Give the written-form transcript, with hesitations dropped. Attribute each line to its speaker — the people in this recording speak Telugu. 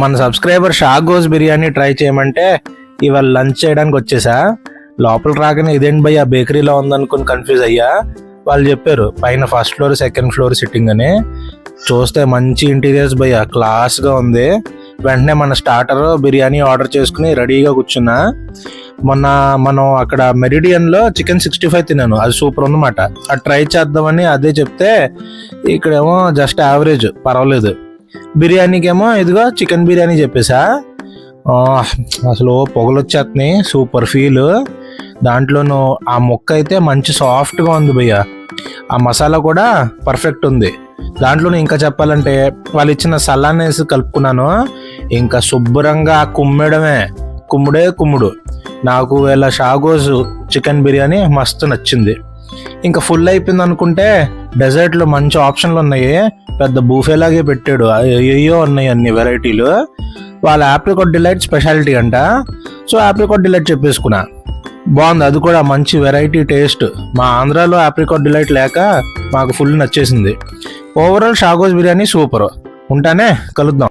Speaker 1: మన సబ్స్క్రైబర్ షాగోస్ బిర్యానీ ట్రై చేయమంటే ఇవాళ లంచ్ చేయడానికి వచ్చేసా. లోపల రాగానే ఇదేంటి భయ్య బేకరీలో ఉందనుకుని కన్ఫ్యూజ్ అయ్యా. వాళ్ళు చెప్పారు పైన first floor second floor sitting అని. చూస్తే మంచి ఇంటీరియర్స్ భయ్య, క్లాస్గా ఉంది. వెంటనే మన స్టార్టర్ బిర్యానీ ఆర్డర్ చేసుకుని రెడీగా కూర్చున్నా. మొన్న మనం అక్కడ మెరిడియన్లో చికెన్ 65 తిన్నాను, అది సూపర్ ఉందన్నమాట. అది ట్రై చేద్దామని అదే చెప్తే ఇక్కడేమో జస్ట్ యావరేజ్, పర్వాలేదు. బిర్యానీకేమో ఇదిగో చికెన్ బిర్యానీ చెప్పేసా. అసలు పొగలు వచ్చేస్తున్నాయి, సూపర్ ఫీల్. దాంట్లోనూ ఆ ముక్క అయితే మంచి సాఫ్ట్గా ఉంది భయ్య, ఆ మసాలా కూడా పర్ఫెక్ట్ ఉంది. దాంట్లోనూ ఇంకా చెప్పాలంటే వాళ్ళు ఇచ్చిన సలాన్ వేసి కలుపుకున్నాను, ఇంకా శుభ్రంగా కుమ్మడమే, కుమ్ముడు. నాకు వీళ్ళ షాగోస్ చికెన్ బిర్యానీ మస్తు నచ్చింది. ఇంకా ఫుల్ అయిపోయింది అనుకుంటే డెజర్ట్లో మంచి ఆప్షన్లు ఉన్నాయి. పెద్ద బూఫేలాగే పెట్టాడు, అయ్యో ఉన్నాయి అన్ని వెరైటీలు. వాళ్ళ ఆప్రికాట్ డిలైట్ స్పెషాలిటీ అంట, సో ఆప్రికాట్ డిలైట్ చెప్పేసుకున్నా. బాగుంది, అది కూడా మంచి వెరైటీ టేస్ట్. మా ఆంధ్రాలో ఆప్రికాట్ డిలైట్ లేక మాకు ఫుల్ నచ్చేసింది. ఓవరాల్ షాగోస్ బిర్యానీ సూపర్. ఉంటానే, కలుద్దాం.